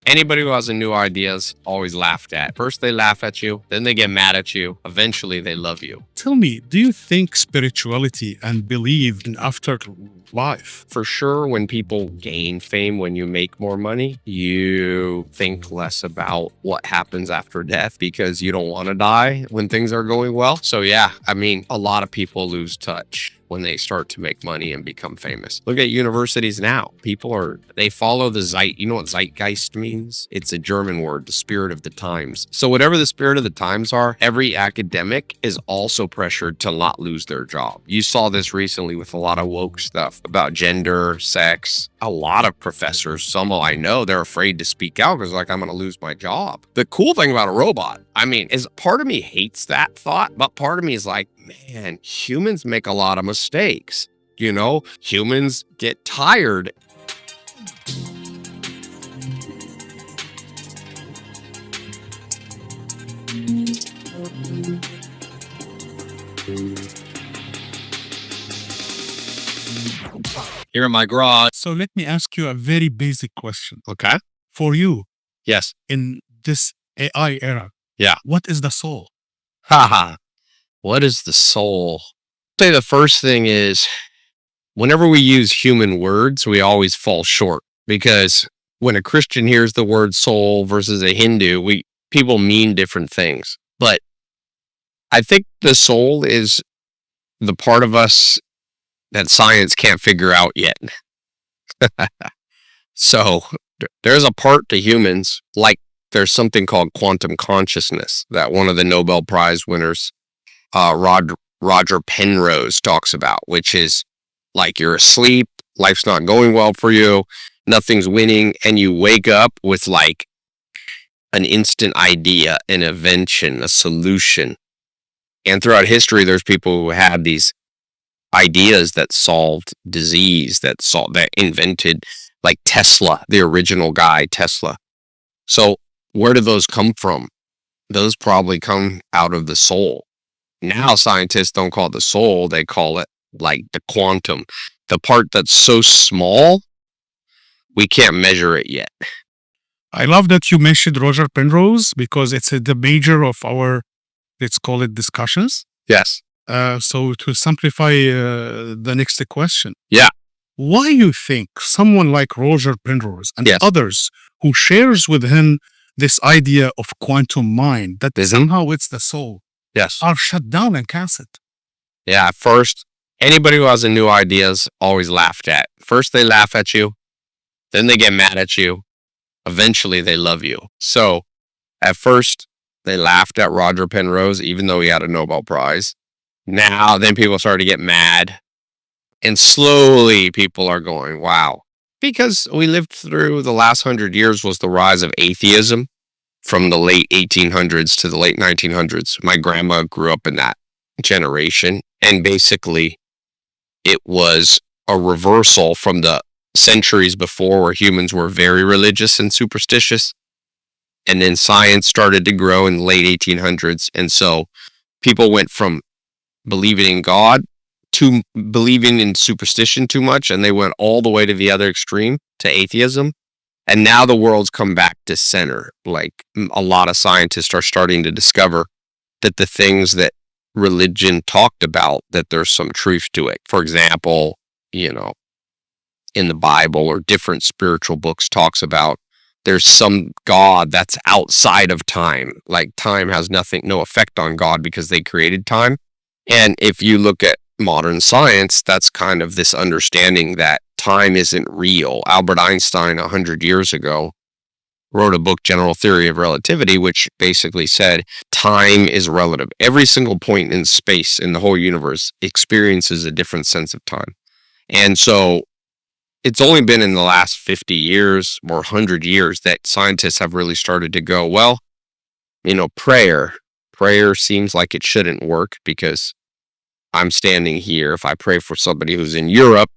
Anybody who has a new idea is always laughed at. First, they laugh at you, then they get mad at you. Eventually, they love you. Tell me, do you think spirituality and belief in afterlife? For sure, when people gain fame, when you make more money, you think less about what happens after death because you don't want to die when things are going well. So yeah, I mean, a lot of people lose touch when they start to make money and become famous. Look at universities now. They follow the you know what zeitgeist means? It's a German word, the spirit of the times. So whatever the spirit of the times are, every academic is also pressured to not lose their job. You saw this recently with a lot of woke stuff about gender, sex. A lot of professors, some I know, they're afraid to speak out because like, I'm going to lose my job. The cool thing about a robot, I mean, is part of me hates that thought, but part of me is like, man, humans make a lot of mistakes. You know, humans get tired. Here in my garage. So let me ask you a very basic question. Okay. For you, Yes. in this AI era, Yeah. what is the soul? Haha. What is the soul? I'd say the first thing is whenever we use human words, we always fall short because when a Christian hears the word soul versus a Hindu, people mean different things. But I think the soul is the part of us that science can't figure out yet. So there's a part to humans, like there's something called quantum consciousness that one of the Nobel Prize winners, Roger Penrose, talks about, which is like you're asleep, life's not going well for you, nothing's winning, and you wake up with like an instant idea, an invention, a solution. And throughout history, there's people who had these ideas that solved disease, that invented, like Tesla, the original guy, Tesla. So where do those come from? Those probably come out of the soul. Now scientists don't call it the soul, they call it like the quantum, the part that's so small, we can't measure it yet. I love that you mentioned Roger Penrose because it's the major of our, let's call it, discussions. Yes. So to simplify the next question. Yeah. Why you think someone like Roger Penrose and Yes. others who shares with him this idea of quantum mind, that somehow it's the soul, Yes. are shut down and cancelled? Yeah. First, anybody who has a new idea is always laughed at. First, they laugh at you, then they get mad at you. Eventually, they love you. So at first, they laughed at Roger Penrose, even though he had a Nobel Prize. Now, then people started to get mad. And slowly people are going, wow. Because we lived through the last 100 years was the rise of atheism from the late 1800s to the late 1900s. My grandma grew up in that generation. And basically, it was a reversal from the centuries before where humans were very religious and superstitious. And then science started to grow in the late 1800s. And so people went from believing in God to believing in superstition too much, and they went all the way to the other extreme, to atheism. And now the world's come back to center. Like a lot of scientists are starting to discover that the things that religion talked about, that there's some truth to it. For example, you know, in the Bible or different spiritual books talks about there's some God that's outside of time. Like time has no effect on God because they created time. And if you look at modern science, that's kind of this understanding that time isn't real. Albert Einstein 100 years ago wrote a book, General Theory of Relativity, which basically said time is relative. Every single point in space in the whole universe experiences a different sense of time. And so it's only been in the last 50 years or 100 years that scientists have really started to go, well, you know, prayer seems like it shouldn't work because I'm standing here. If I pray for somebody who's in Europe,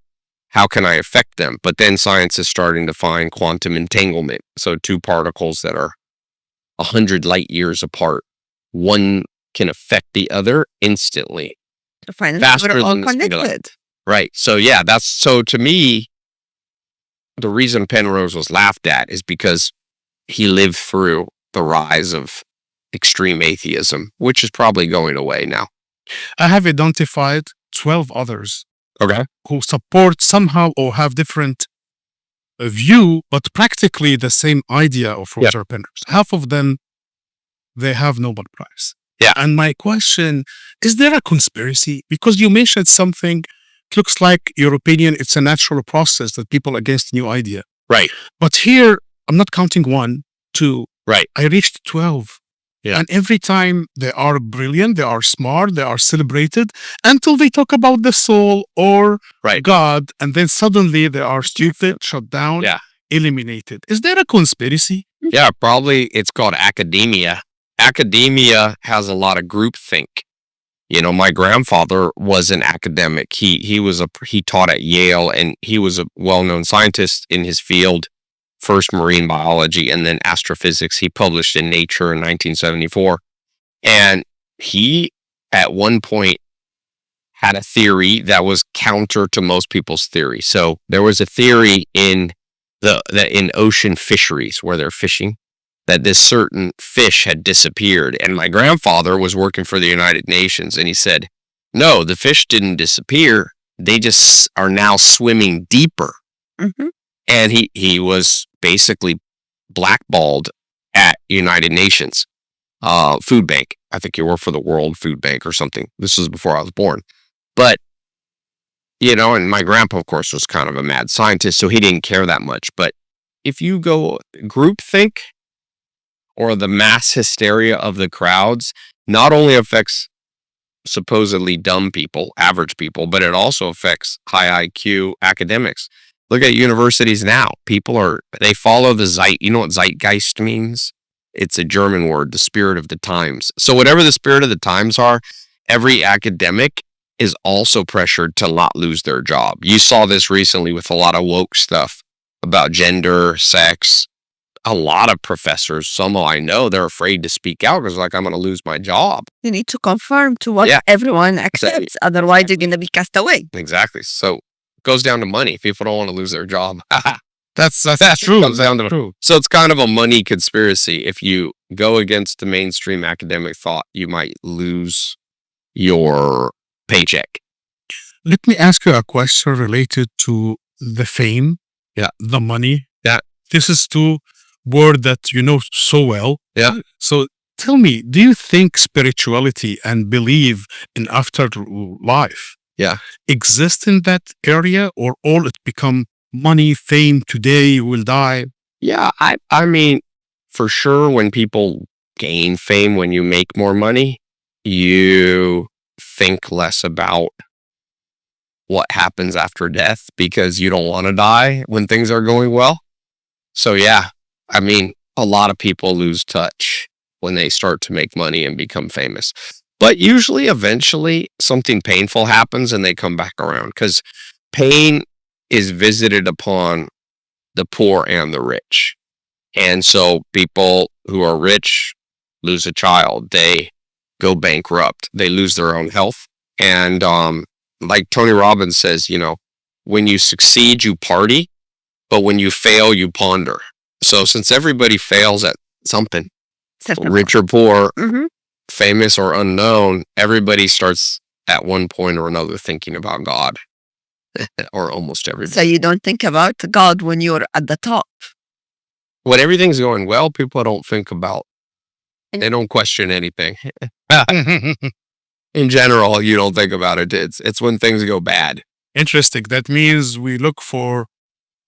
how can I affect them? But then science is starting to find quantum entanglement. So two particles that are 100 light years apart, one can affect the other instantly. To find Faster we're all than the speed of light. connected. Right. So yeah, so to me, the reason Penrose was laughed at is because he lived through the rise of extreme atheism, which is probably going away now. I have identified 12 others Okay. who support somehow or have different view, but practically the same idea of Yeah. Roger Penrose. Half of them, they have Nobel Prize. Yeah. And my question, is there a conspiracy? Because you mentioned something, it looks like your opinion, it's a natural process that people against new idea. Right. But here, I'm not counting 1, 2. Right. I reached 12. Yeah. And every time they are brilliant, they are smart, they are celebrated until they talk about the soul or Right. God, and then suddenly they are stupid, shut down, Yeah. eliminated. Is there a conspiracy? Yeah, probably it's called academia. Academia has a lot of groupthink. You know, my grandfather was an academic. He taught at Yale, and he was a well-known scientist in his field, first marine biology and then astrophysics. He published in Nature in 1974. And he at one point had a theory that was counter to most people's theory. So there was a theory in in ocean fisheries where they're fishing, that this certain fish had disappeared. And my grandfather was working for the United Nations, and he said, no, the fish didn't disappear. They just are now swimming deeper. Mhm. And he was basically blackballed at United Nations Food Bank. I think he worked for the World Food Bank or something. This was before I was born. But, you know, and my grandpa, of course, was kind of a mad scientist, so he didn't care that much. But if you go groupthink or the mass hysteria of the crowds, not only affects supposedly dumb people, average people, but it also affects high IQ academics. Look at universities now. They follow the you know what zeitgeist means? It's a German word, the spirit of the times. So whatever the spirit of the times are, every academic is also pressured to not lose their job. You saw this recently with a lot of woke stuff about gender, sex. A lot of professors, some I know, they're afraid to speak out because like, I'm going to lose my job. You need to conform to what Yeah. everyone accepts. Otherwise, you're going to be cast away. Exactly. So it goes down to money. People don't want to lose their job. That's true. Comes down to True. So it's kind of a money conspiracy. If you go against the mainstream academic thought, you might lose your paycheck. Let me ask you a question related to the fame, Yeah. the money. Yeah. This is two words that you know so well. Yeah. So tell me, do you think spirituality and belief in afterlife Yeah. exist in that area, or all it become money, fame, today you will die? Yeah. I mean, for sure, when people gain fame, when you make more money, you think less about what happens after death because you don't want to die when things are going well. So yeah, I mean, a lot of people lose touch when they start to make money and become famous. But usually, eventually, something painful happens and they come back around because pain is visited upon the poor and the rich. And so people who are rich lose a child, they go bankrupt, they lose their own health. And like Tony Robbins says, you know, when you succeed, you party, but when you fail, you ponder. So since everybody fails at something, rich or poor, Mhm. famous or unknown, everybody starts at one point or another thinking about God. Or almost everybody. So you don't think about God when you're at the top. When everything's going well, people don't think about, they don't question anything. In general, you don't think about it. It's when things go bad. Interesting. That means we look for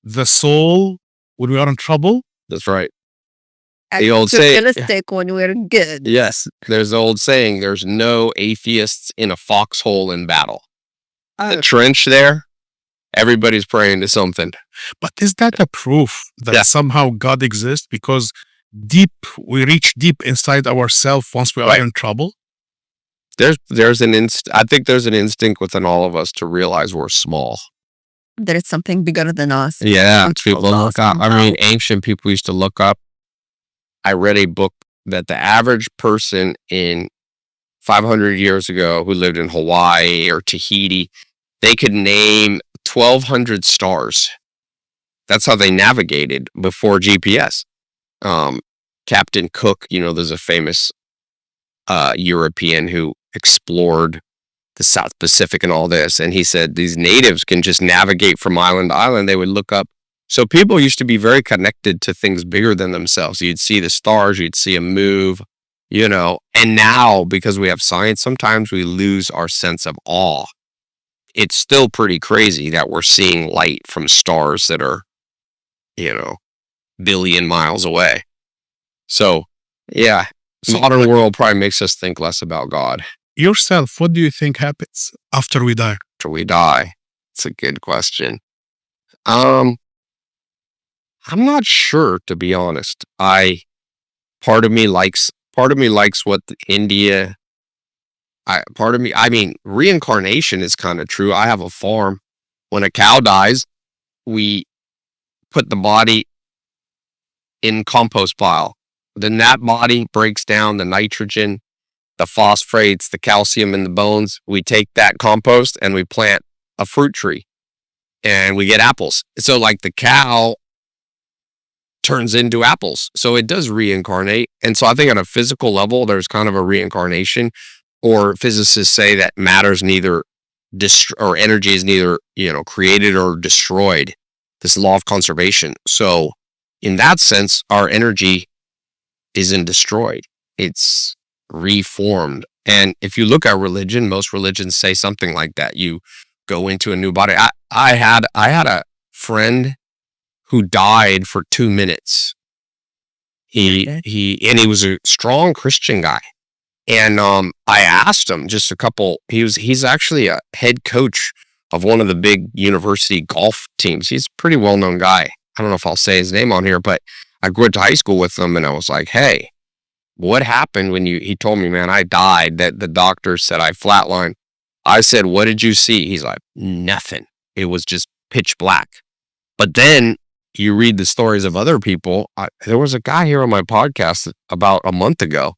the soul when we are in trouble. That's right. And The old saying- realistic when we're good. Yes, there's the old saying, there's no atheists in a foxhole in battle. The trench there, everybody's praying to something. But is that a proof that Yeah. somehow God exists? Because we reach deep inside ourselves once we are Right. in trouble. There's I think there's an instinct within all of us to realize we're small. There is something bigger than us. Yeah, Controls people us look up. I somehow. mean, ancient people used to look up. I read a book that the average person in 500 years ago who lived in Hawaii or Tahiti, they could name 1,200 stars. That's how they navigated before GPS. Captain Cook, there's a famous European who explored the South Pacific and all this. And he said these natives can just navigate from island to island. They would look up. So people used to be very connected to things bigger than themselves. You'd see the stars, you'd see them move, And now, because we have science, sometimes we lose our sense of awe. It's still pretty crazy that we're seeing light from stars that are, billion miles away. So, yeah, modern world probably makes us think less about God. Yourself, what do you think happens after we die? After we die? It's a good question. I'm not sure, to be honest. Part of me likes what India. Reincarnation is kind of true. I have a farm. When a cow dies, we put the body in compost pile. Then that body breaks down the nitrogen, the phosphates, the calcium in the bones. We take that compost and we plant a fruit tree and we get apples. So like the cow turns into apples. So it does reincarnate. And so I think on a physical level, there's kind of a reincarnation, or physicists say that matter's neither or energy is neither, created or destroyed. This law of conservation. So in that sense, our energy isn't destroyed. It's reformed. And if you look at religion, most religions say something like that. You go into a new body. I had a friend who died for 2 minutes. He was a strong Christian guy. And I asked him just a couple. He's actually a head coach of one of the big university golf teams. He's a pretty well-known guy. I don't know if I'll say his name on here, but I went to high school with him, and I was like, "Hey, what happened when he told me, man, I died, that the doctor said I flatlined." I said, "What did you see?" He's like, "Nothing. It was just pitch black." But then you read the stories of other people. There was a guy here on my podcast about a month ago,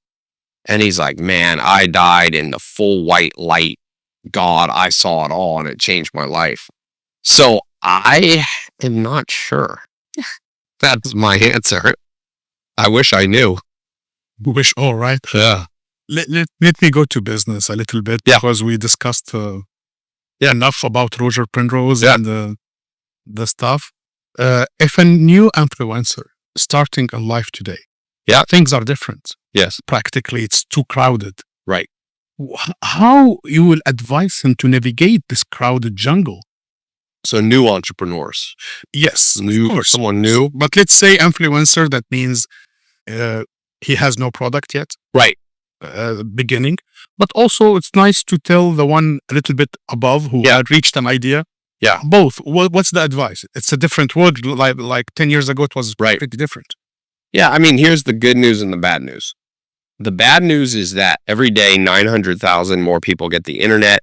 and he's like, "Man, I died in the full white light. God, I saw it all, and it changed my life." So I am not sure. That's my answer. I wish I knew. Wish all right. Yeah. Let me go to business a little bit, because we discussed enough about Roger Penrose and the stuff. If a new influencer starting a life today, things are different. Yes. Practically, it's too crowded. Right. How you will advise him to navigate this crowded jungle? So new entrepreneurs. Yes, someone new. But let's say influencer, that means he has no product yet. Right. Beginning. But also it's nice to tell the one a little bit above who had reached an idea. Yeah. Both. What's the advice? It's a different world. Like 10 years ago, it was pretty different. Yeah. I mean, here's the good news and the bad news. The bad news is that every day, 900,000 more people get the internet.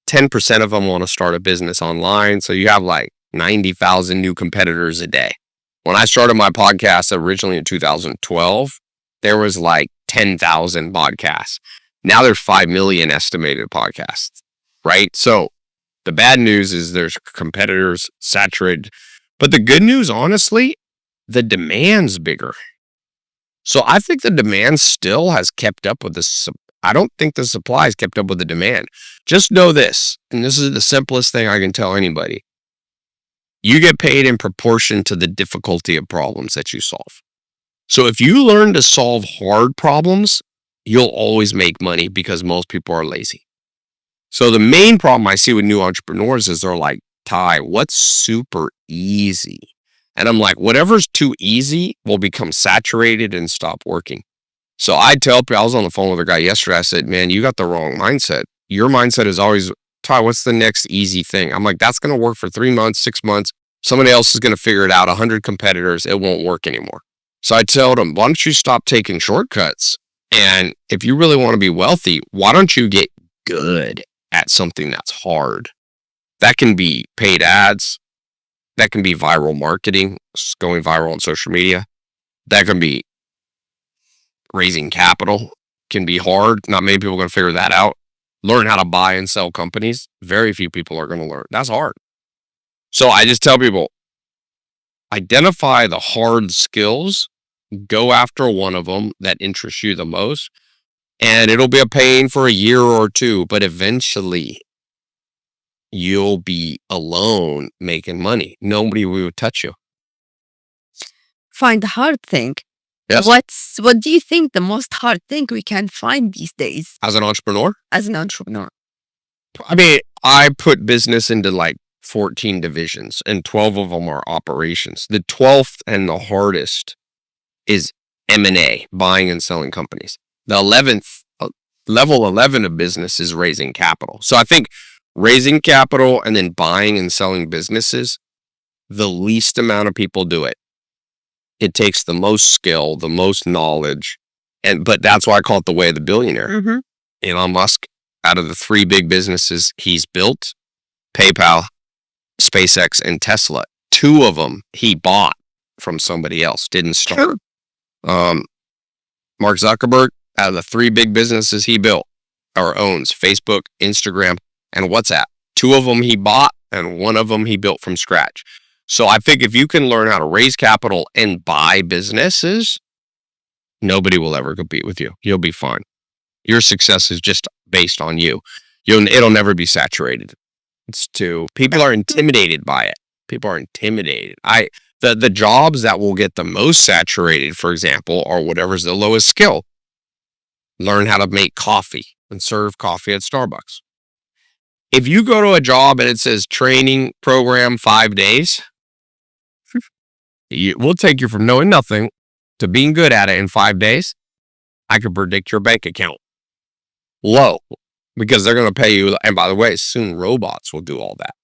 10% of them want to start a business online. So you have like 90,000 new competitors a day. When I started my podcast originally in 2012, there was like 10,000 podcasts. Now there's 5 million estimated podcasts, right? So the bad news is there's competitors saturated. But the good news, honestly, the demand's bigger. So I think the demand still has kept up with I don't think the supply has kept up with the demand. Just know this, and this is the simplest thing I can tell anybody. You get paid in proportion to the difficulty of problems that you solve. So if you learn to solve hard problems, you'll always make money because most people are lazy. So the main problem I see with new entrepreneurs is they're like, "Tai, what's super easy?" And I'm like, whatever's too easy will become saturated and stop working. So I tell people, I was on the phone with a guy yesterday. I said, "Man, you got the wrong mindset. Your mindset is always, Tai, what's the next easy thing?" I'm like, that's going to work for 3 months, 6 months. Somebody else is going to figure it out. 100 competitors. It won't work anymore. So I tell them, why don't you stop taking shortcuts? And if you really want to be wealthy, why don't you get good at something that's hard? That can be paid ads. That can be viral marketing, going viral on social media. That can be raising capital. Can be hard. Not many people are going to figure that out. Learn how to buy and sell companies. Very few people are going to learn. That's hard. So I just tell people, identify the hard skills Go after one of them that interests you the most, and it'll be a pain for a year or two, but eventually you'll be alone making money. Nobody will touch you. Find the hard thing. Yes. What do you think the most hard thing we can find these days As an entrepreneur, as an entrepreneur? I mean, I put business into like 14 divisions, and 12 of them are operations. The 12th and the hardest is M&A, buying and selling companies. The 11th, level 11 of business is raising capital. So I think raising capital and then buying and selling businesses, the least amount of people do it. It takes the most skill, the most knowledge, but that's why I call it the way of the billionaire. Mm-hmm. Elon Musk, out of the 3 big businesses he's built, PayPal, SpaceX, and Tesla, 2 of them he bought from somebody else, didn't start. Mark Zuckerberg, out of the 3 big businesses he built or owns, Facebook, Instagram, and WhatsApp, 2 of them he bought and 1 of them he built from scratch. So I think if you can learn how to raise capital and buy businesses, nobody will ever compete with you. You'll be fine. Your success is just based on you. It'll never be saturated. People are intimidated by it. People are intimidated. The jobs that will get the most saturated, for example, are whatever's the lowest skill. Learn how to make coffee and serve coffee at Starbucks. If you go to a job and it says training program 5 days, we'll take you from knowing nothing to being good at it in 5 days. I could predict your bank account low because they're going to pay you. And by the way, soon robots will do all that.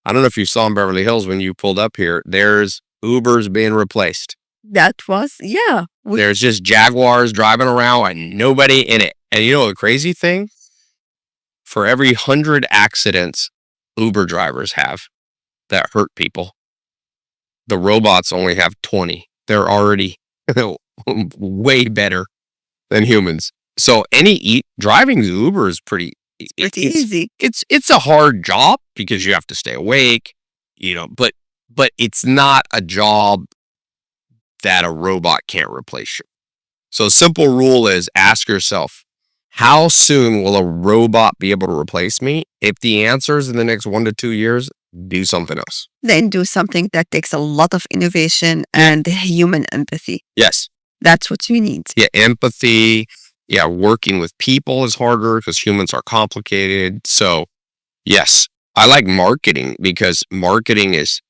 I don't know if you saw in Beverly Hills when you pulled up here, there's Ubers being replaced. There's just Jaguars driving around and nobody in it. And you know the crazy thing? For every 100 accidents Uber drivers have that hurt people, the robots only have 20. They're already way better than humans. So driving the Uber is pretty easy. It's a hard job because you have to stay awake, but it's not a job that a robot can't replace you. So simple rule is ask yourself, how soon will a robot be able to replace me? If the answer is in the next 1 to 2 years, do something else. Then do something that takes a lot of innovation and human empathy. Yes. That's what you need. Yeah, empathy. Yeah, working with people is harder because humans are complicated. So, yes, I like marketing because marketing is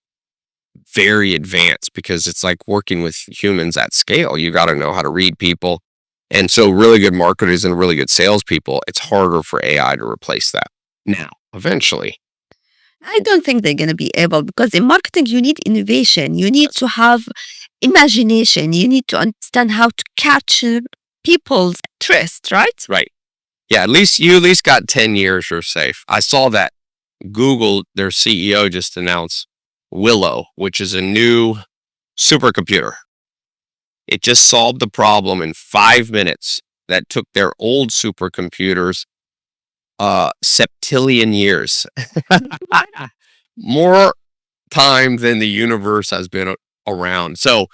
very advanced because it's like working with humans at scale. You got to know how to read people. And so really good marketers and really good salespeople, it's harder for AI to replace that. Now, eventually. I don't think they're going to be able, because in marketing, you need innovation. You need to have imagination. You need to understand how to capture people's interest, right? Right. Yeah, you at least got 10 years, you're safe. I saw that Google, their CEO just announced Willow, which is a new supercomputer. It just solved the problem in 5 minutes that took their old supercomputers septillion years. More time than the universe has been around. So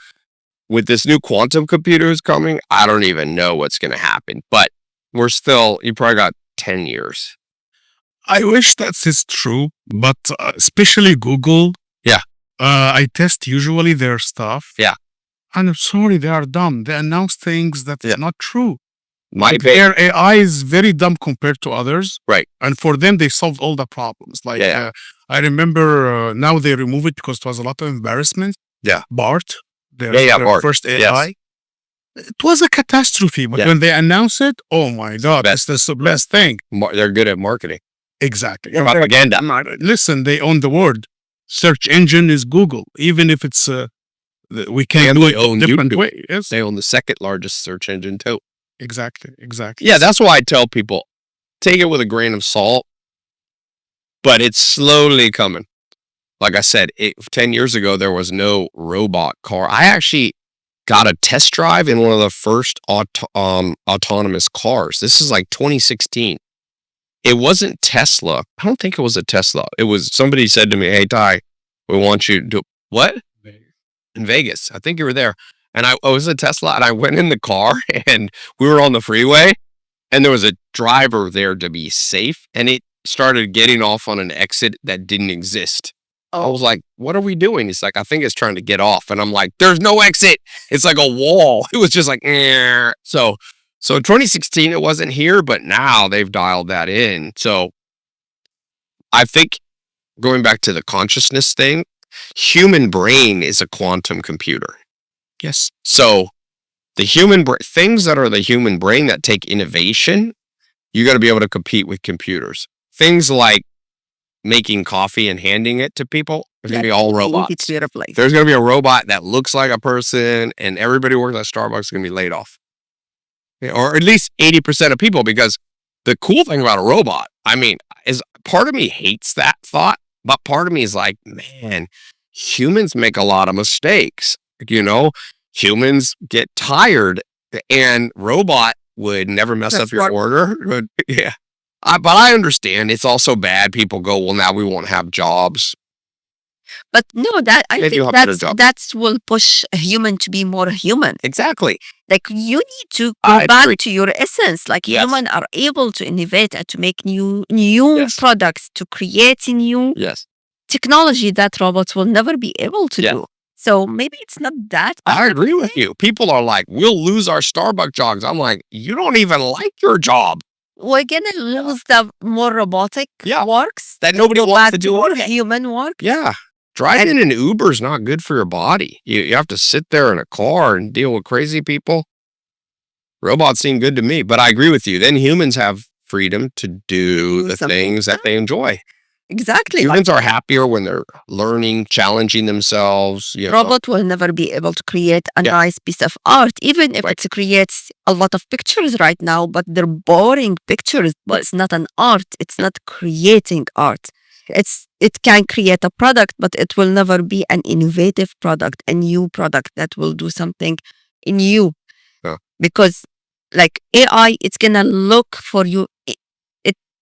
with this new quantum computers coming, I don't even know what's going to happen. But you probably got 10 years. I wish that is true, but especially Google. Yeah. I test usually their stuff. Yeah. And I'm sorry, they are dumb. They announce things that's not true. Their AI is very dumb compared to others. Right. And for them, they solved all the problems. I remember now they remove it because it was a lot of embarrassment. Yeah. BART, their BART. first AI. Yes. It was a catastrophe. But when they announce it, oh my God, it's the best thing. They're good at marketing. Exactly. Propaganda. Listen, they own the word. Search engine is Google. Even if it's, we can't do it a different way. Yes. They own the second largest search engine too. Exactly. Yeah, that's why I tell people, take it with a grain of salt, but it's slowly coming. Like I said, 10 years ago, there was no robot car. I actually got a test drive in one of the first autonomous cars. This is like 2016. It wasn't Tesla. I don't think it was a Tesla. It was somebody said to me, hey, Tai, we want you to do what? In Vegas. I think you were there. And I was a Tesla, and I went in the car, and we were on the freeway, and there was a driver there to be safe, and it started getting off on an exit that didn't exist. I was like, what are we doing? He's like, I think it's trying to get off. And I'm like, there's no exit. It's like a wall. It was just like, eh. So in 2016, it wasn't here, but now they've dialed that in. So I think going back to the consciousness thing, human brain is a quantum computer. Yes. So the things that are the human brain that take innovation, you got to be able to compete with computers. Things like making coffee and handing it to people, there's going to be all robots. There's going to be a robot that looks like a person, and everybody who works at Starbucks is going to be laid off. Or at least 80% of people, because the cool thing about a robot, I mean, is part of me hates that thought, but part of me is like, man, humans make a lot of mistakes. Humans get tired, and robot would never mess up your order. Yeah. But I understand it's also bad. People go, well, now we won't have jobs. But no, I think that's will push a human to be more human. Exactly. Like, you need to go back to your essence. Like, humans are able to innovate and to make new products, to create new technology that robots will never be able to do. So maybe it's not that. I agree with you. People are like, we'll lose our Starbucks jobs. I'm like, you don't even like your job. We're going to lose the more robotic works. That nobody wants to do. More human work. Yeah. Driving an Uber is not good for your body. You have to sit there in a car and deal with crazy people. Robots seem good to me, but I agree with you. Then humans have freedom to do the things that they enjoy. Exactly. Humans are happier when they're learning, challenging themselves. Robot will never be able to create a nice piece of art, even if it creates a lot of pictures right now, but they're boring pictures. But it's not an art. It's not creating art. It can create a product, but it will never be an innovative product, a new product that will do something new. Yeah. Because like AI, it's gonna look for you.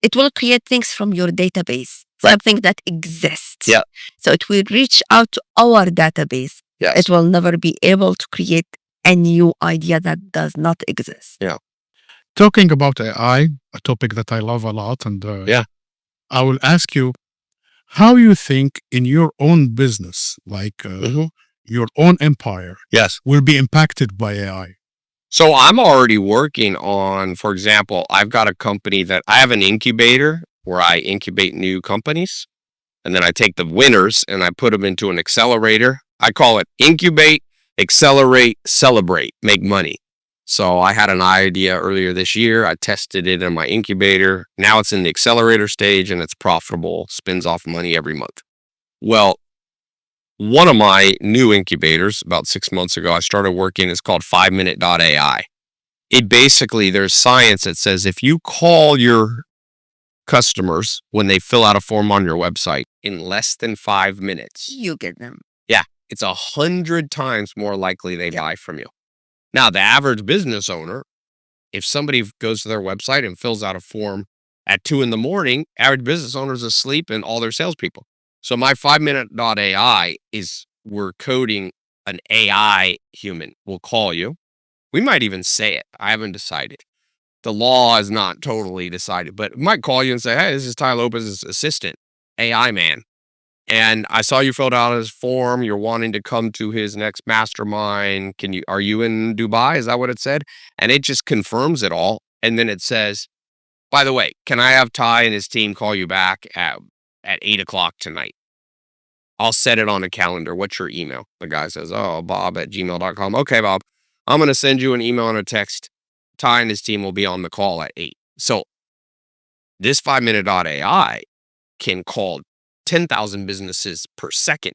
It will create things from your database, something that exists. Yeah. So it will reach out to our database. Yes. It will never be able to create a new idea that does not exist. Yeah. Talking about AI, a topic that I love a lot, and I will ask you, how you think in your own business, like your own empire, will be impacted by AI? So I'm already working on, for example, I've got a company that I have an incubator where I incubate new companies, and then I take the winners and I put them into an accelerator. I call it incubate, accelerate, celebrate, make money. So I had an idea earlier this year. I tested it in my incubator. Now it's in the accelerator stage and it's profitable, spins off money every month. Well, one of my new incubators, about 6 months ago, I started working, it's called 5minute.ai. It basically, there's science that says if you call your customers when they fill out a form on your website in less than 5 minutes, you get them. Yeah, it's 100 times more likely they buy from you. Now, the average business owner, if somebody goes to their website and fills out a form at 2 a.m, average business owner's asleep and all their salespeople. So my 5minute.ai is we're coding an AI human. We'll call you. We might even say it. I haven't decided. The law is not totally decided, but we might call you and say, hey, this is Tai Lopez's assistant, AI man. And I saw you filled out his form. You're wanting to come to his next mastermind. Are you in Dubai? Is that what it said? And it just confirms it all. And then it says, by the way, can I have Tai and his team call you back at 8:00 tonight? I'll set it on a calendar. What's your email? The guy says, bob@gmail.com. Okay, Bob, I'm going to send you an email and a text. Tai and his team will be on the call at 8. So this 5minute.ai can call 10,000 businesses per second.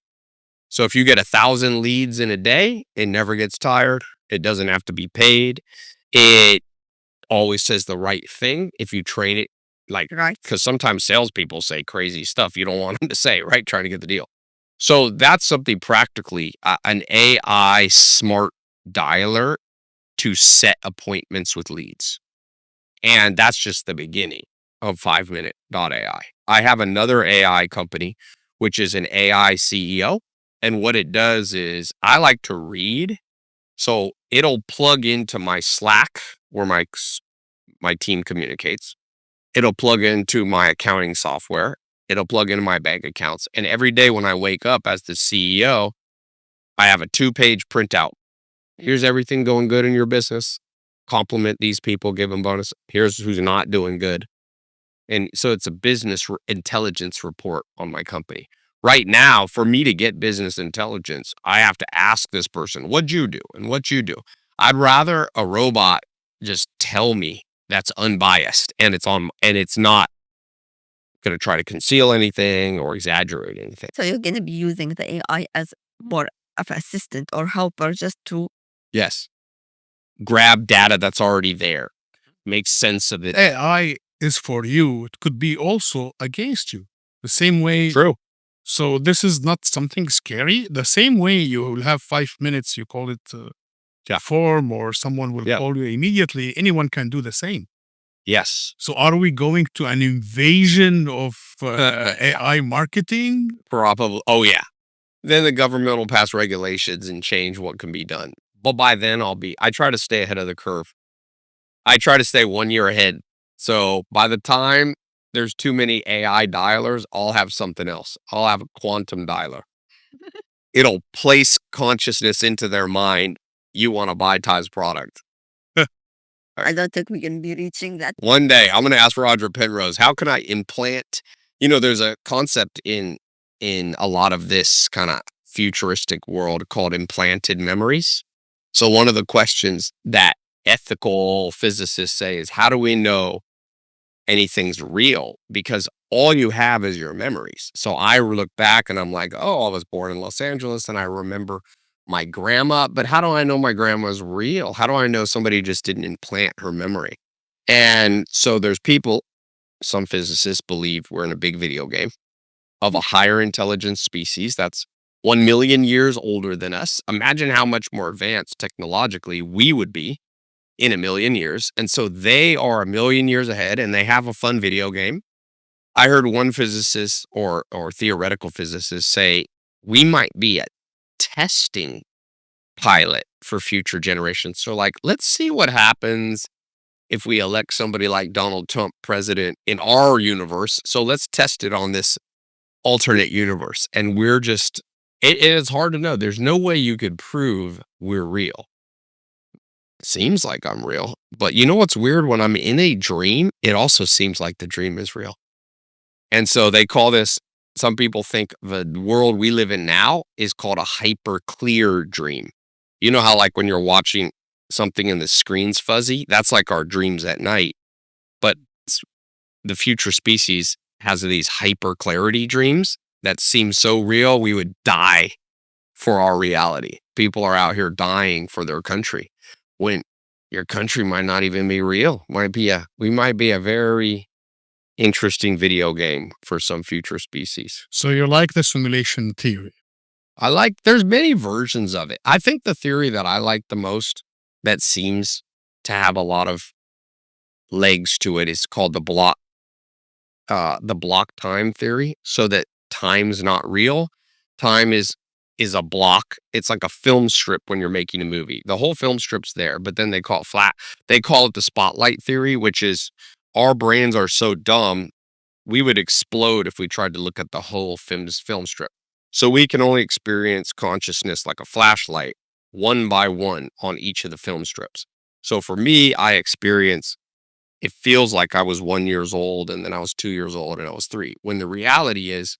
So if you get 1,000 leads in a day, it never gets tired. It doesn't have to be paid. It always says the right thing if you train it. Because sometimes salespeople say crazy stuff you don't want them to say, right? Trying to get the deal. So that's something practically, an AI smart dialer to set appointments with leads. And that's just the beginning of 5minute.ai. I have another AI company, which is an AI CEO. And what it does is I like to read So it'll plug into my Slack where my team communicates. It'll plug into my accounting software. It'll plug into my bank accounts. And every day when I wake up as the CEO, I have a 2-page printout. Here's everything going good in your business. Compliment these people, give them bonus. Here's who's not doing good. And so it's a business intelligence report on my company. Right now, for me to get business intelligence, I have to ask this person, what'd you do and what you do? I'd rather a robot just tell me that's unbiased and it's not going to try to conceal anything or exaggerate anything. So you're going to be using the AI as more of an assistant or helper just to Yes. Grab data that's already there. Make sense of it. AI is for you. It could be also against you. The same way. True. So this is not something scary. The same way you will have 5 minutes, you call it form, or someone will call you immediately. Anyone can do the same. Yes. So are we going to an invasion of AI marketing? Probably. Oh, yeah. Then the government will pass regulations and change what can be done. But by then I try to stay ahead of the curve. I try to stay 1 year ahead. So by the time there's too many AI dialers, I'll have something else. I'll have a quantum dialer. It'll place consciousness into their mind. You want to buy Ty's product. I don't think we can be reaching that. One day, I'm going to ask Roger Penrose, how can I implant? There's a concept in a lot of this kind of futuristic world called implanted memories. So one of the questions that ethical physicists say is, how do we know anything's real? Because all you have is your memories. So I look back and I'm like, oh, I was born in Los Angeles and I remember my grandma, but how do I know my grandma's real? How do I know somebody just didn't implant her memory? And so there's some physicists believe we're in a big video game of a higher intelligence species that's 1 million years older than us. Imagine how much more advanced technologically we would be in 1 million years. And so they are 1 million years ahead and they have a fun video game. I heard one physicist or theoretical physicist say, we might be a testing pilot for future generations. So let's see what happens if we elect somebody like Donald Trump president in our universe. So let's test it on this alternate universe. And we're just, it is hard to know. There's no way you could prove we're real. Seems like I'm real. But you know what's weird? When I'm in a dream, it also seems like the dream is real. And so they call this, some people think the world we live in now is called a hyper clear dream. You know how when you're watching something and the screen's fuzzy? That's like our dreams at night. But the future species has these hyper clarity dreams that seem so real we would die for our reality. People are out here dying for their country when your country might not even be real. We might be a very interesting video game for some future species. So you like the simulation theory? There's many versions of it. I think the theory that I like the most that seems to have a lot of legs to it is called the block time theory. So that time's not real. Time is a block. It's like a film strip when you're making a movie. The whole film strip's there, but then they call it flat. They call it the spotlight theory, which is our brains are so dumb, we would explode if we tried to look at the whole film strip. So we can only experience consciousness like a flashlight, one by one on each of the film strips. So for me, it feels like I was 1 year old and then I was 2 years old and I was 3. When the reality is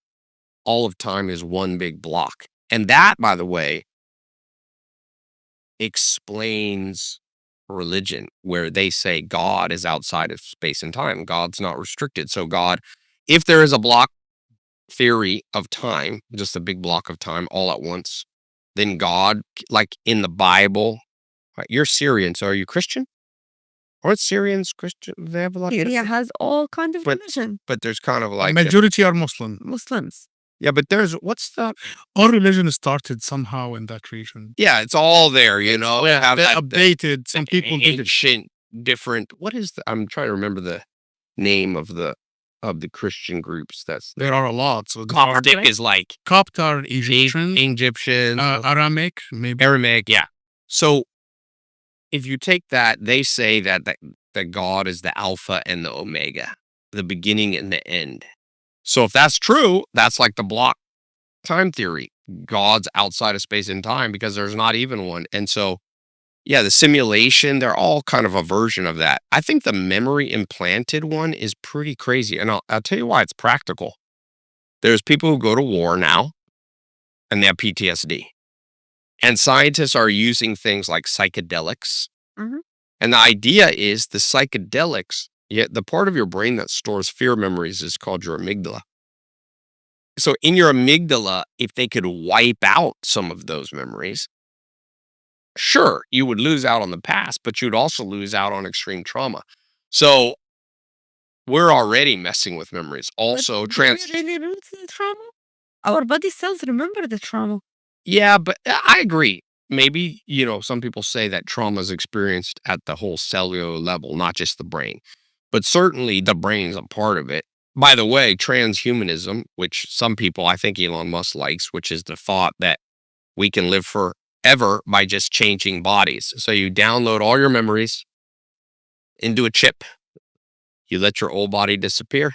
all of time is one big block. And that, by the way, explains religion, where they say God is outside of space and time. God's not restricted. So God, if there is a block theory of time, just a big block of time all at once, then God, like in the Bible, right, you're Syrian, so are you Christian? Or Syrians, Christian? They have a lot of Syria has all kinds of religion. but there's kind of The majority are Muslim. Muslims. Yeah, but All religion started somehow in that region. Yeah, it's all there, you know. They updated. Some people did it. ancient, different. I'm trying to remember the name of the Christian groups. There are a lot. So Coptic is like Copts are Egyptian, Egyptian, Aramaic, maybe. Aramaic. Yeah, So if you take that, they say that God is the Alpha and the Omega, the beginning and the end. So if that's true, that's like the block time theory. God's outside of space and time because there's not even one. And so, yeah, the simulation, they're all kind of a version of that. I think the memory implanted one is pretty crazy. And I'll tell you why it's practical. There's people who go to war now and they have PTSD. And scientists are using things like psychedelics. Mhm. And the idea is the psychedelics, the part of your brain that stores fear memories is called your amygdala. So in your amygdala, if they could wipe out some of those memories, sure, you would lose out on the past, but you'd also lose out on extreme trauma. So we're already messing with memories. But Also, do we really lose the trauma? Our body cells remember the trauma. yeah, but I agree. Maybe, some people say that trauma is experienced at the whole cellular level, not just the brain. But certainly the brain's a part of it. By the way, transhumanism, which some people, I think Elon Musk likes, which is the thought that we can live forever by just changing bodies. So you download all your memories into a chip, you let your old body disappear,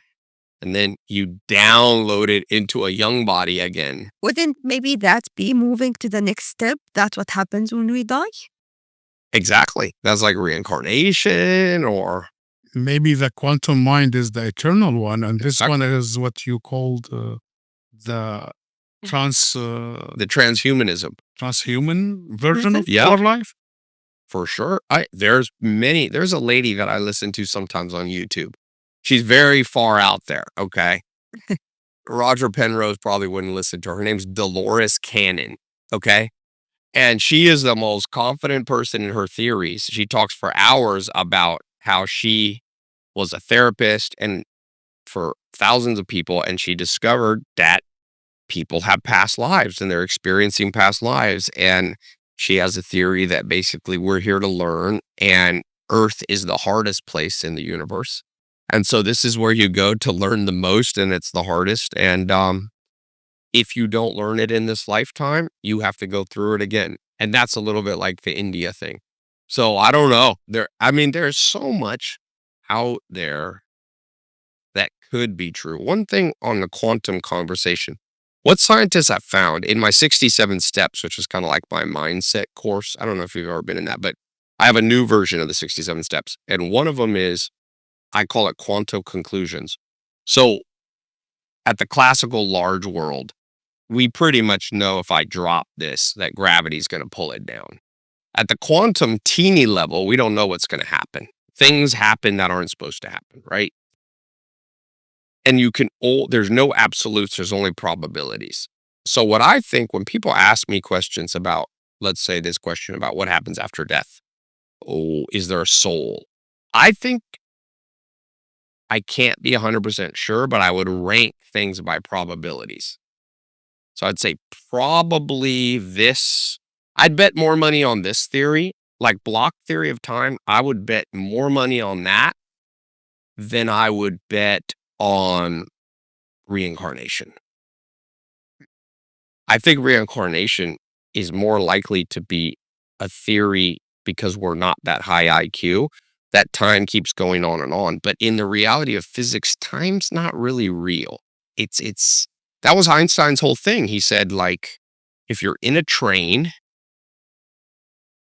and then you download it into a young body again. Wouldn't maybe that be moving to the next step? That's what happens when we die? Exactly. That's like reincarnation or Maybe the quantum mind is the eternal one, and this Exactly. one is what you called the the transhumanism. transhuman version of Yeah. our life. For sure. There's a lady that I listen to sometimes on YouTube. She's very far out there, okay? Roger Penrose probably wouldn't listen to her. Her name's Dolores Cannon, okay? And she is the most confident person in her theories. She talks for hours about how she was a therapist and for thousands of people, and she discovered that people have past lives and they're experiencing past lives. And she has a theory that basically we're here to learn, and Earth is the hardest place in the universe. And so this is where you go to learn the most, and it's the hardest. And if you don't learn it in this lifetime, you have to go through it again. And that's a little bit like the India thing. So I don't know. There's so much out there that could be true. One thing on the quantum conversation, what scientists have found in my 67 steps, which is kind of like my mindset course. I don't know if you've ever been in that, but I have a new version of the 67 steps. And one of them is, I call it quantum conclusions. So at the classical large world, we pretty much know if I drop this, that gravity is going to pull it down. At the quantum teeny level, we don't know what's going to happen. Things happen that aren't supposed to happen, right? And there's no absolutes, there's only probabilities. So what I think when people ask me questions about, let's say this question about what happens after death. Oh, is there a soul? I think I can't be 100% sure, but I would rank things by probabilities. So I'd say probably this. I'd bet more money on this theory, like block theory of time. I would bet more money on that than I would bet on reincarnation. I think reincarnation is more likely to be a theory because we're not that high IQ. That time keeps going on and on. But in the reality of physics, time's not really real. That was Einstein's whole thing. He said, like, if you're in a train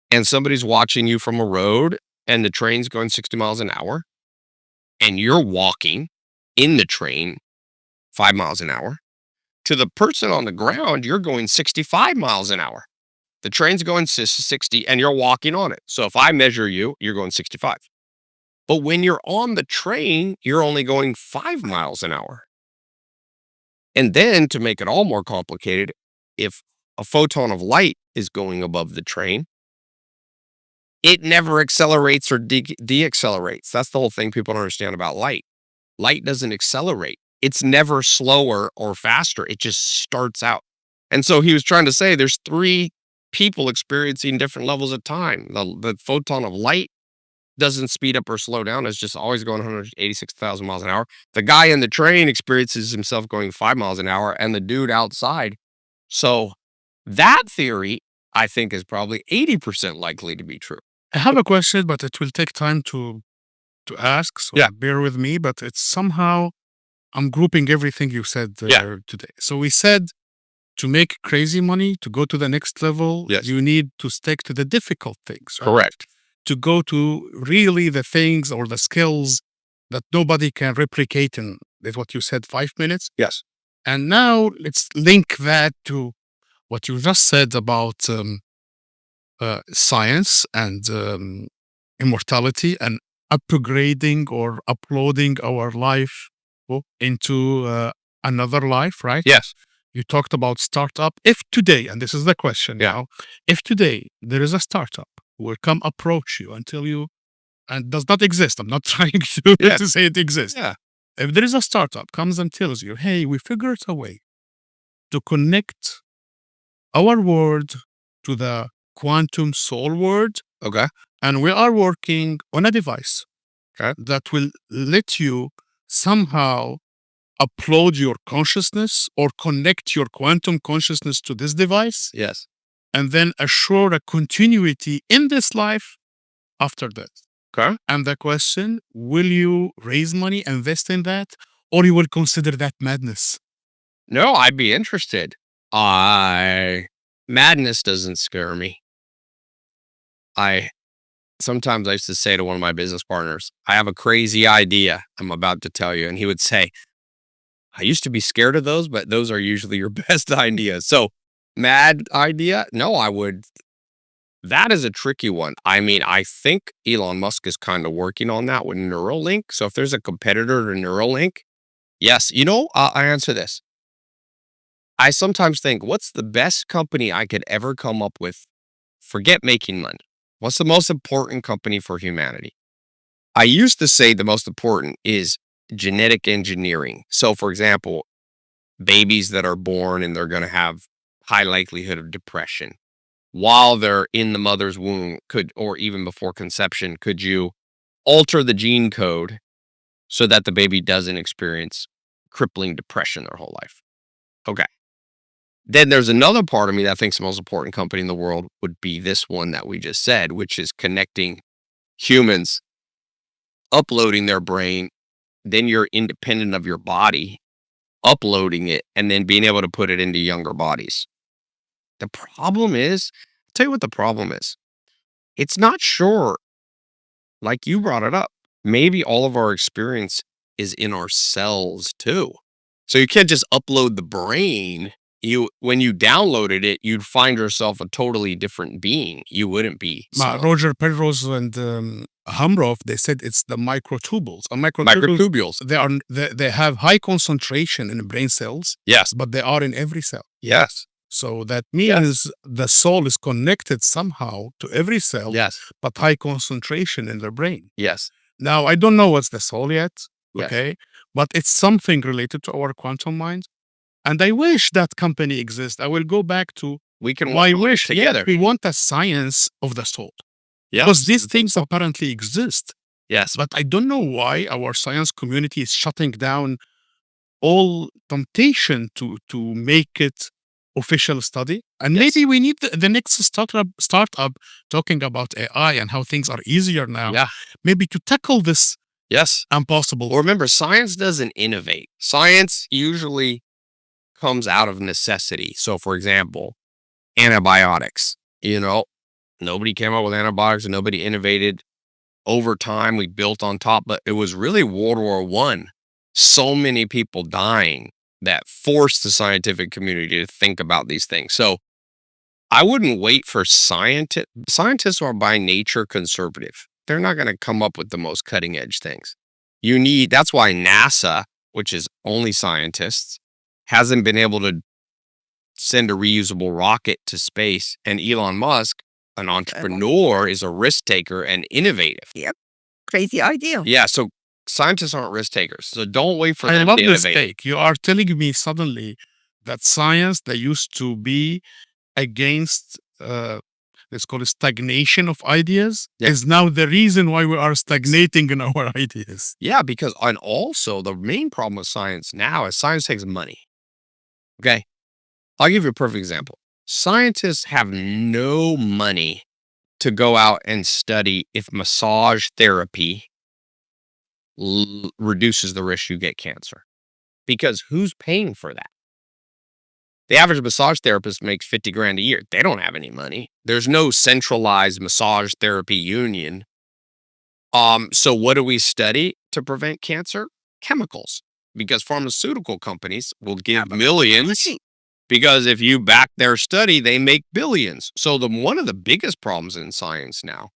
and somebody's watching you from a road and the train's going 60 miles an hour and you're walking in the train 5 miles an hour, to the person on the ground, you're going 65 miles an hour. The train's going 60 and you're walking on it. So if I measure you, you're going 65. But when you're on the train, you're only going 5 miles an hour. And then to make it all more complicated, if a photon of light is going above the train, it never accelerates or deaccelerates. That's the whole thing people don't understand about light. Light doesn't accelerate. It's never slower or faster. It just starts out. And so he was trying to say there's 3 people experiencing different levels of time. The photon of light doesn't speed up or slow down. It's just always going 186,000 miles an hour. The guy in the train experiences himself going 5 miles an hour and the dude outside. So that theory, I think is probably 80% likely to be true. I have a question, but it will take time to ask. So bear with me. But it's somehow I'm grouping everything you said today. So we said to make crazy money, to go to the next level, you need to stick to the difficult things. Right? Correct. To go to really the things or the skills that nobody can replicate in, is what you said, 5 minutes. Yes. And now let's link that to what you just said about science and immortality and upgrading or uploading our life into another life, right? Yes. You talked about startup. If today, and this is the question now, if today there is a startup who will come approach you and tell you, and does not exist, I'm not trying to say it exists. Yeah. If there is a startup comes and tells you, hey, we figured a way to connect our world to the quantum soul world. Okay. And we are working on a device that will let you somehow upload your consciousness or connect your quantum consciousness to this device. Yes. And then assure a continuity in this life after that. Okay. And the question, will you raise money, invest in that, or you will consider that madness? No, I'd be interested. Madness doesn't scare me. Sometimes I used to say to one of my business partners, I have a crazy idea I'm about to tell you. And he would say, I used to be scared of those, but those are usually your best ideas. So mad idea? No, I would. That is a tricky one. I mean, I think Elon Musk is kind of working on that with Neuralink. So if there's a competitor to Neuralink, yes. I answer this. I sometimes think, what's the best company I could ever come up with? Forget making money. What's the most important company for humanity? I used to say the most important is genetic engineering. So, for example, babies that are born and they're going to have high likelihood of depression while they're in the mother's womb, or even before conception, could you alter the gene code so that the baby doesn't experience crippling depression their whole life? Okay. Then there's another part of me that thinks the most important company in the world would be this one that we just said, which is connecting humans, uploading their brain, then you're independent of your body, uploading it, and then being able to put it into younger bodies. The problem is, I'll tell you what the problem is. It's not sure, like you brought it up, maybe all of our experience is in our cells too. So you can't just upload the brain. When you downloaded it, you'd find yourself a totally different being. You wouldn't be. Roger Penrose and Hamroff, they said it's the microtubules. Microtubules. They have high concentration in brain cells. Yes. But they are in every cell. Yes. So that means the soul is connected somehow to every cell. Yes. But high concentration in the brain. Yes. Now, I don't know what's the soul yet. Yes. Okay. But it's something related to our quantum mind. And I wish that company exists. I will go back to my wish together. We want a science of the soul. Yes. Because these things apparently exist. Yes. But I don't know why our science community is shutting down all temptation to make it official study. And maybe we need the next startup talking about AI and how things are easier now. Yeah. Maybe to tackle this impossible. Well, remember, science doesn't innovate. Science usually comes out of necessity. So, for example, antibiotics. Nobody came up with antibiotics and nobody innovated. Over time, we built on top, but it was really World War I. So many people dying that forced the scientific community to think about these things. So I wouldn't wait for scientists. Scientists are by nature conservative. They're not going to come up with the most cutting edge things. That's why NASA, which is only scientists, hasn't been able to send a reusable rocket to space. And Elon Musk, an entrepreneur, is a risk taker and innovative. Yep. Crazy idea. Yeah. So scientists aren't risk takers. So don't wait for them I love to this innovate. take. You are telling me suddenly that science that used to be against let's call it stagnation of ideas is now the reason why we are stagnating in our ideas. Yeah, and also the main problem with science now is science takes money. Okay. I'll give you a perfect example. Scientists have no money to go out and study if massage therapy reduces the risk you get cancer. Because who's paying for that? The average massage therapist makes 50 grand a year. They don't have any money. There's no centralized massage therapy union. So what do we study to prevent cancer? Chemicals. Because pharmaceutical companies will give millions. Because if you back their study, they make billions. So one of the biggest problems in science now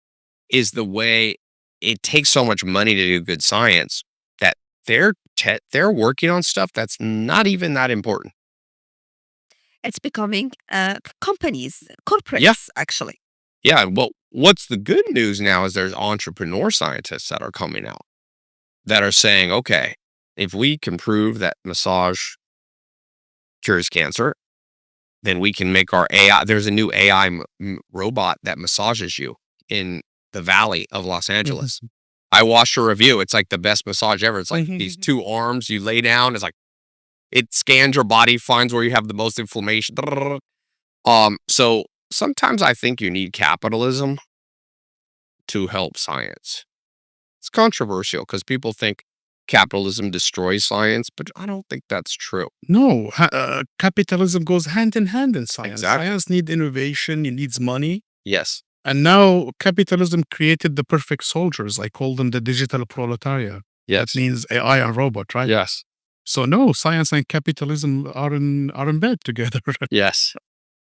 is the way it takes so much money to do good science that they're working on stuff that's not even that important. It's becoming companies, corporates, actually. Yeah. Well, what's the good news now is there's entrepreneur scientists that are coming out that are saying, okay, if we can prove that massage cures cancer, then we can make our AI. There's a new AI robot that massages you in the Valley of Los Angeles. I watched a review. It's like the best massage ever. It's like these two arms you lay down. It's like it scans your body, finds where you have the most inflammation. So sometimes I think you need capitalism to help science. It's controversial because people think capitalism destroys science, but I don't think that's true. No, capitalism goes hand in hand in science. Exactly. Science needs innovation, it needs money. Yes. And now capitalism created the perfect soldiers. I call them the digital proletariat. Yes. That means AI and robot, right? Yes. So no, science and capitalism are in bed together. Yes.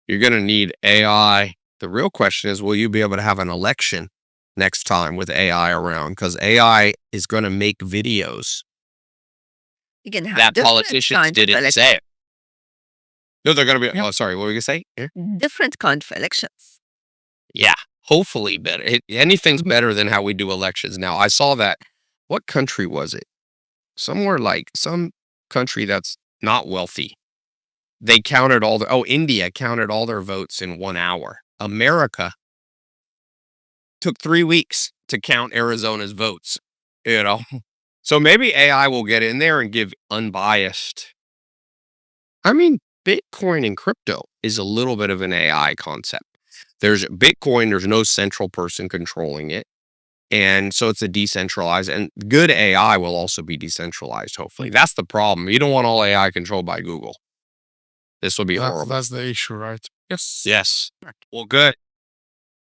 You're going to need AI. The real question is, will you be able to have an election next time with AI around? Because AI is going to make videos You can have that different politicians kind of didn't elections. say it. No, they're going to be. Yeah. Oh, sorry. What were you going to say? Here? Different kind of elections. Yeah. Hopefully better. Anything's better than how we do elections now. I saw that. What country was it? Somewhere like some country that's not wealthy. They counted India counted all their votes in 1 hour. America took 3 weeks to count Arizona's votes, So maybe AI will get in there and give unbiased. I mean, Bitcoin and crypto is a little bit of an AI concept. There's Bitcoin, there's no central person controlling it. And so it's a decentralized, and good AI will also be decentralized, hopefully. That's the problem. You don't want all AI controlled by Google. This will be horrible. That's the issue, right? Yes. Yes. Well, good.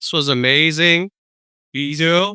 This was amazing. You